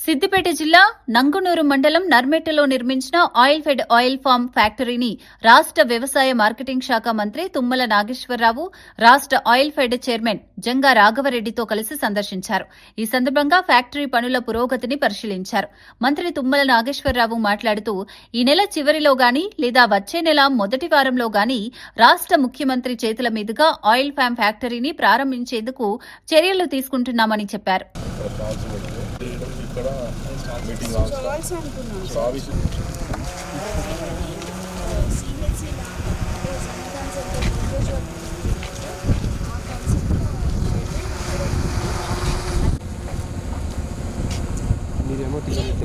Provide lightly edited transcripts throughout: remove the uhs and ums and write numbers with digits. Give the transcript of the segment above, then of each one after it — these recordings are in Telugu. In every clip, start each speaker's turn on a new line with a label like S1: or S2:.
S1: సిద్దిపేట జిల్లా నంగునూరు మండలం నర్మెట్టలో నిర్మించిన ఆయిల్ ఫెడ్ ఆయిల్ ఫామ్ ఫ్యాక్టరీని రాష్ట్ర వ్యవసాయ మార్కెటింగ్ శాఖ మంత్రి తుమ్మల నాగేశ్వరరావు, రాష్ట్ర ఆయిల్ ఫెడ్ చైర్మన్ జంగా రాఘవరెడ్డితో కలిసి సందర్శించారు. ఈ సందర్భంగా ఫ్యాక్టరీ పనుల పురోగతిని పరిశీలించారు. మంత్రి తుమ్మల నాగేశ్వరరావు మాట్లాడుతూ, ఈ నెల చివరిలో గాని లేదా వచ్చే నెల మొదటి వారంలో గాని రాష్ట్ర ముఖ్యమంత్రి చేతుల మీదుగా ఆయిల్ ఫామ్ ఫ్యాక్టరీని ప్రారంభించేందుకు చర్యలు తీసుకుంటున్నామని చెప్పారు.
S2: మీరేమో తీయలేదు.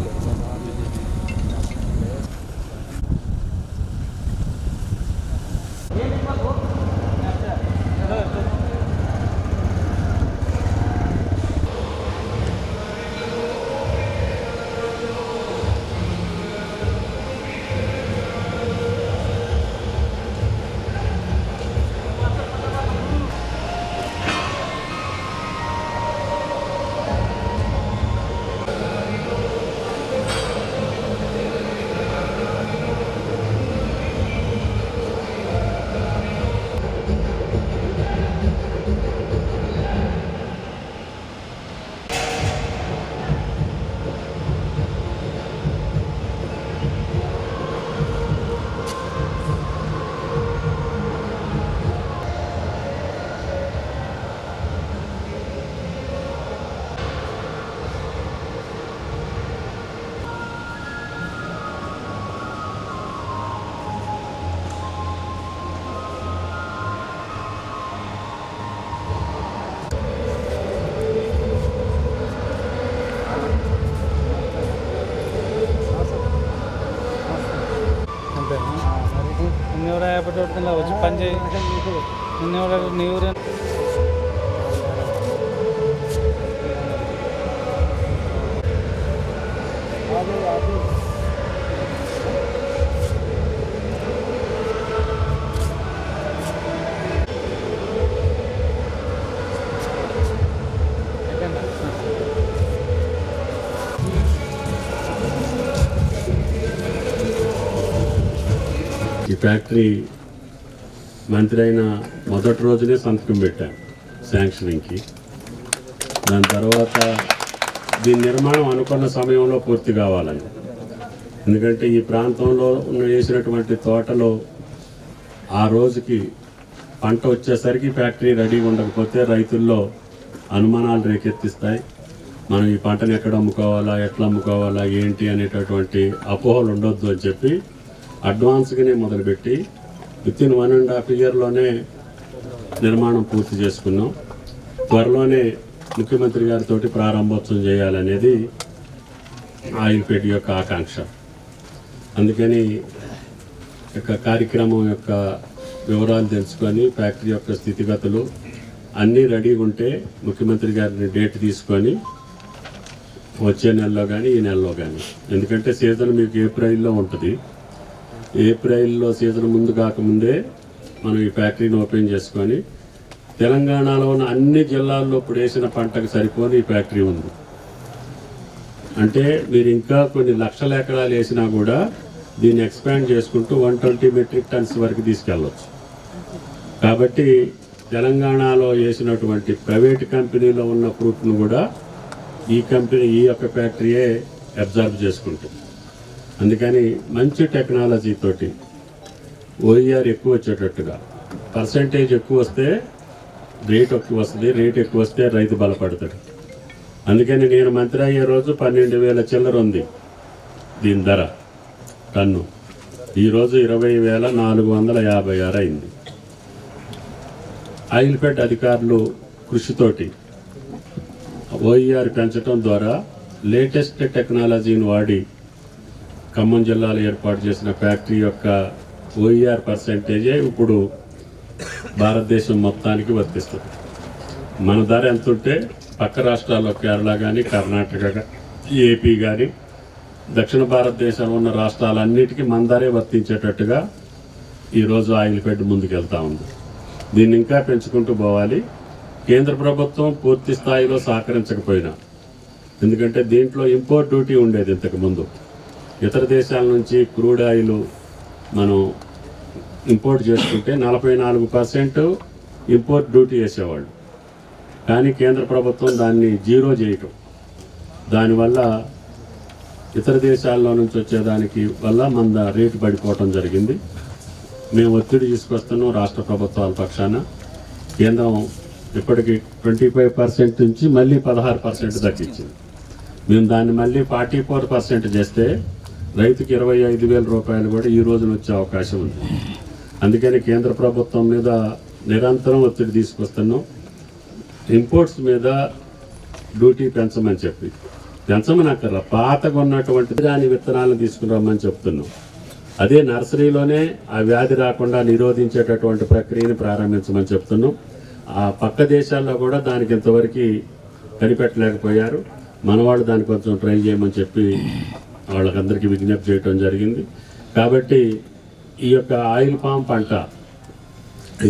S2: నిన్నెవరా వచ్చి పని చేయి నిన్నెవరా నీవరే
S3: ఈ ఫ్యాక్టరీ మంత్రి అయిన మొదటి రోజునే సంతకం పెట్టాను శాంక్షనింగ్కి. దాని తర్వాత దీని నిర్మాణం అనుకున్న సమయంలో పూర్తి కావాలని, ఎందుకంటే ఈ ప్రాంతంలో వేసినటువంటి తోటలో ఆ రోజుకి పంట వచ్చేసరికి ఫ్యాక్టరీ రెడీగా ఉండకపోతే రైతుల్లో అనుమానాలు రేకెత్తిస్తాయి. మనం ఈ పంటను ఎక్కడ అమ్ముకోవాలా, ఎట్లా అమ్ముకోవాలా, ఏంటి అనేటటువంటి అపోహలు ఉండొద్దు అని చెప్పి అడ్వాన్స్గానే మొదలుపెట్టి వితిన్ 1.5 ఇయర్లోనే నిర్మాణం పూర్తి చేసుకున్నాం. త్వరలోనే ముఖ్యమంత్రి గారితో ప్రారంభోత్సవం చేయాలనేది ఆయిల్ ఫెడ్ యొక్క ఆకాంక్ష. అందుకని యొక్క కార్యక్రమం యొక్క వివరాలు తెలుసుకొని ఫ్యాక్టరీ యొక్క స్థితిగతులు అన్నీ రెడీగా ఉంటే ముఖ్యమంత్రి గారిని డేట్ తీసుకొని వచ్చే నెలలో కానీ ఈ నెలలో కానీ, ఎందుకంటే సీజన్ మీకు ఏప్రిల్లో ఉంటుంది. ఏప్రిల్లో సీజన్ ముందు కాకముందే మనం ఈ ఫ్యాక్టరీని ఓపెన్ చేసుకొని తెలంగాణలో ఉన్న అన్ని జిల్లాల్లో ఇప్పుడు వేసిన పంటకు సరిపోని ఈ ఫ్యాక్టరీ ఉంది. అంటే మీరు ఇంకా కొన్ని లక్షల ఎకరాలు వేసినా కూడా దీన్ని ఎక్స్పాండ్ చేసుకుంటూ 120 మెట్రిక్ టన్స్ వరకు తీసుకెళ్ళవచ్చు. కాబట్టి తెలంగాణలో వేసినటువంటి ప్రైవేట్ కంపెనీలో ఉన్న ఫ్రూట్ను కూడా ఈ యొక్క ఫ్యాక్టరీయే అబ్జర్వ్ చేసుకుంటుంది. అందుకని మంచి టెక్నాలజీ తోటి ఓఈఆర్ ఎక్కువ వచ్చేటట్టుగా, పర్సంటేజ్ ఎక్కువ వస్తే రేట్ ఎక్కువ వస్తుంది, రేట్ ఎక్కువ వస్తే రైతు బలపడతాడు. అందుకని నేను మంత్రి అయ్యే రోజు 12,000 చిల్లర ఉంది దీని ధర టన్ను. ఈరోజు 20,456 అయింది. ఆయిల్ ఫెడ్ అధికారులు కృషితోటి ఓఈఆర్ పెంచడం ద్వారా లేటెస్ట్ టెక్నాలజీని వాడి ఖమ్మం జిల్లాలో ఏర్పాటు చేసిన ఫ్యాక్టరీ యొక్క ఓఈఆర్ పర్సెంటేజే ఇప్పుడు భారతదేశం మొత్తానికి వర్తిస్తుంది. మన ధర ఎంత ఉంటే పక్క రాష్ట్రాల్లో కేరళ కానీ, కర్ణాటక, ఏపీ కానీ, దక్షిణ భారతదేశంలో ఉన్న రాష్ట్రాలన్నిటికీ మన ధరే వర్తించేటట్టుగా ఈరోజు ఆయిల్ ఫెడ్ ముందుకెళ్తా ఉంది. దీన్ని ఇంకా పెంచుకుంటూ పోవాలి. కేంద్ర ప్రభుత్వం పూర్తి స్థాయిలో సహకరించకపోయినా ఎందుకంటే దీంట్లో ఇంపోర్ట్ డ్యూటీ ఉండేది ఇంతకుముందు. ఇతర దేశాల నుంచి క్రూడ్ ఆయిల్ మనం ఇంపోర్ట్ చేసుకుంటే 44% ఇంపోర్ట్ డ్యూటీ వేసేవాళ్ళు. కానీ కేంద్ర ప్రభుత్వం దాన్ని జీరో చేయటం, దానివల్ల ఇతర దేశాల్లో నుంచి వచ్చేదానికి వల్ల మన రేటు పడిపోవటం జరిగింది. మేము ఒత్తిడి తీసుకొస్తున్నాం రాష్ట్ర ప్రభుత్వాల పక్షాన. కేంద్రం ఇప్పటికి 25% నుంచి మళ్ళీ 16% తగ్గించింది. మేము దాన్ని మళ్ళీ 44% చేస్తే రైతుకి 25,000 రూపాయలు కూడా ఈ రోజున వచ్చే అవకాశం ఉంది. అందుకని కేంద్ర ప్రభుత్వం మీద నిరంతరం ఒత్తిడి తీసుకొస్తున్నాం. ఇంపోర్ట్స్ మీద డ్యూటీ పెంచమని చెప్పి, పెంచమని అక్కర్లా, పాతగా ఉన్నటువంటి దాని విత్తనాలను తీసుకురామని చెప్తున్నాం. అదే నర్సరీలోనే ఆ వ్యాధి రాకుండా నిరోధించేటటువంటి ప్రక్రియను ప్రారంభించమని చెప్తున్నాం. ఆ పక్క దేశాల్లో కూడా దానికి ఇంతవరకు కనిపెట్టలేకపోయారు. మనవాళ్ళు దాన్ని కొంచెం ట్రై చేయమని చెప్పి వాళ్ళకందరికీ విజ్ఞప్తి చేయడం జరిగింది. కాబట్టి ఈ యొక్క ఆయిల్ పామ్ పంట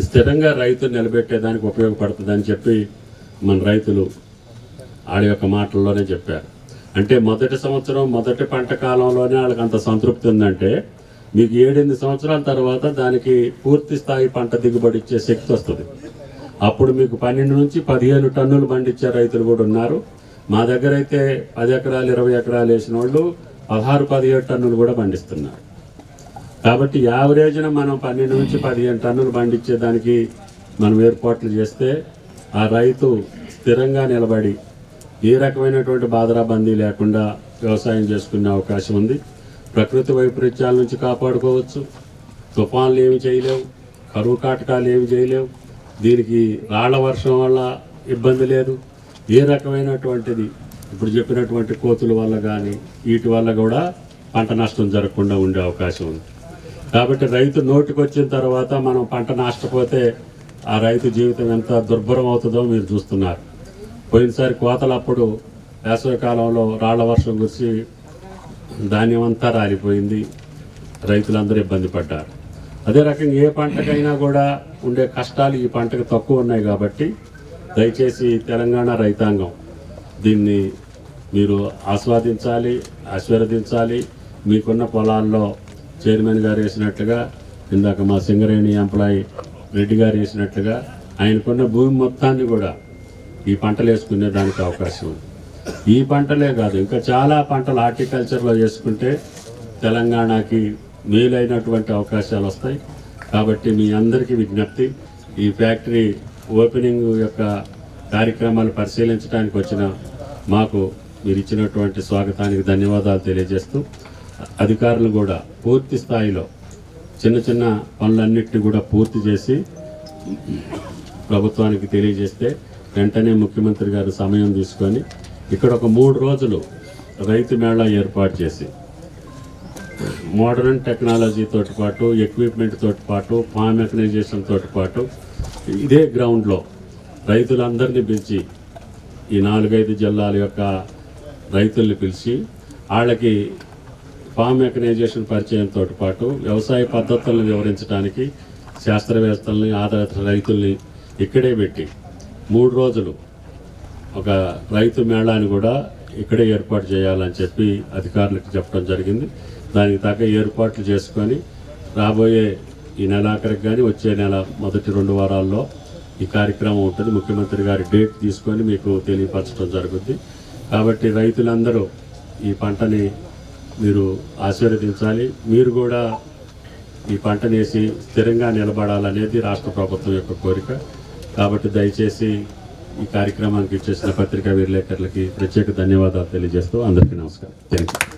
S3: స్థిరంగా రైతులు నిలబెట్టేదానికి ఉపయోగపడుతుందని చెప్పి మన రైతులు వాళ్ళ యొక్క మాటల్లోనే చెప్పారు. అంటే మొదటి సంవత్సరం మొదటి పంట కాలంలోనే వాళ్ళకి అంత సంతృప్తి ఉందంటే మీకు 7-8 సంవత్సరాల తర్వాత దానికి పూర్తి స్థాయి పంట దిగుబడి ఇచ్చే శక్తి వస్తుంది. అప్పుడు మీకు 12 నుంచి 15 టన్నులు పండించే రైతులు కూడా ఉన్నారు. మా దగ్గర అయితే 10 ఎకరాలు 20 ఎకరాలు వేసిన వాళ్ళు 16-17 టన్నులు కూడా పండిస్తున్నారు. కాబట్టి యావరేజ్న మనం 12 నుంచి 15 టన్నులు పండించేదానికి మనం ఏర్పాట్లు చేస్తే ఆ రైతు స్థిరంగా నిలబడి ఏ రకమైనటువంటి బాధరాబందీ లేకుండా వ్యవసాయం చేసుకునే అవకాశం ఉంది. ప్రకృతి వైపరీత్యాల నుంచి కాపాడుకోవచ్చు. తుఫాన్లు ఏమి చేయలేవు, కరువు కాటకాలు ఏమి చేయలేవు, దీనికి రాళ్ల వర్షం వల్ల ఇబ్బంది లేదు. ఏ రకమైనటువంటిది ఇప్పుడు చెప్పినటువంటి కోతుల వల్ల కానీ వీటి వల్ల కూడా పంట నష్టం జరగకుండా ఉండే అవకాశం ఉంది. కాబట్టి రైతు నోటికి వచ్చిన తర్వాత మనం పంట నష్టపోతే ఆ రైతు జీవితం ఎంత దుర్భరం అవుతుందో మీరు చూస్తున్నారు. పోయినసారి కోతలప్పుడు వేసవికాలంలో రాళ్ల వర్షం కురిసి ధాన్యం అంతా రాలిపోయింది, రైతులందరూ ఇబ్బంది పడ్డారు. అదే రకంగా ఏ పంటకైనా కూడా ఉండే కష్టాలు ఈ పంటకు తక్కువ ఉన్నాయి. కాబట్టి దయచేసి తెలంగాణ రైతాంగం దీన్ని మీరు ఆస్వాదించాలి, ఆశీర్వదించాలి. మీకున్న పొలాల్లో చైర్మన్ గారు వేసినట్లుగా, ఇందాక మా సింగరేణి ఎంప్లాయీ రెడ్డి గారు వేసినట్లుగా ఆయనకున్న భూమి మొత్తాన్ని కూడా ఈ పంటలు వేసుకునే దానికి అవకాశం ఉంది. ఈ పంటలే కాదు, ఇంకా చాలా పంటలు హార్టికల్చర్లో చేసుకుంటే తెలంగాణకి మేలైనటువంటి అవకాశాలు వస్తాయి. కాబట్టి మీ అందరికీ విజ్ఞప్తి, ఈ ఫ్యాక్టరీ ఓపెనింగ్ యొక్క కార్యక్రమాలు పరిశీలించడానికి వచ్చిన మాకు మీరు ఇచ్చినటువంటి స్వాగతానికి ధన్యవాదాలు తెలియజేస్తూ, అధికారులు కూడా పూర్తి స్థాయిలో చిన్న చిన్న పనులన్నింటినీ కూడా పూర్తి చేసి ప్రభుత్వానికి తెలియజేస్తే వెంటనే ముఖ్యమంత్రి గారు సమయం తీసుకొని ఇక్కడ ఒక 3 రోజులు రైతు మేళా ఏర్పాటు చేసి మోడర్న్ టెక్నాలజీ తోటి పాటు, ఎక్విప్మెంట్ తోటి పాటు, ఫామ్ మెకనైజేషన్ తోటి పాటు ఇదే గ్రౌండ్లో రైతులందరినీ పిలిచి ఈ 4-5 జిల్లాల యొక్క రైతుల్ని పిలిచి వాళ్ళకి ఫామ్ మెకనైజేషన్ పరిచయంతో పాటు వ్యవసాయ పద్ధతులను వివరించడానికి శాస్త్రవేత్తల్ని, ఆధారిత రైతుల్ని ఇక్కడే పెట్టి 3 రోజులు ఒక రైతు మేళాన్ని కూడా ఇక్కడే ఏర్పాటు చేయాలని చెప్పి అధికారులకు చెప్పడం జరిగింది. దానికి తగ్గ ఏర్పాట్లు చేసుకొని రాబోయే ఈ నెలాఖరికి కానీ వచ్చే నెల మొదటి 2 వారాల్లో ఈ కార్యక్రమం ఉంటుంది. ముఖ్యమంత్రి గారి డేట్ తీసుకొని మీకు తెలియపరచడం జరుగుద్ది. కాబట్టి రైతులందరూ ఈ పంటని మీరు ఆశీర్వదించాలి. మీరు కూడా ఈ పంటనేసి స్థిరంగా నిలబడాలనేది రాష్ట్ర ప్రభుత్వం యొక్క కోరిక. కాబట్టి దయచేసి ఈ కార్యక్రమానికి ఇచ్చేసిన పత్రికా విలేకరులకి ప్రత్యేక ధన్యవాదాలు తెలియజేస్తూ అందరికీ నమస్కారం. Thank you.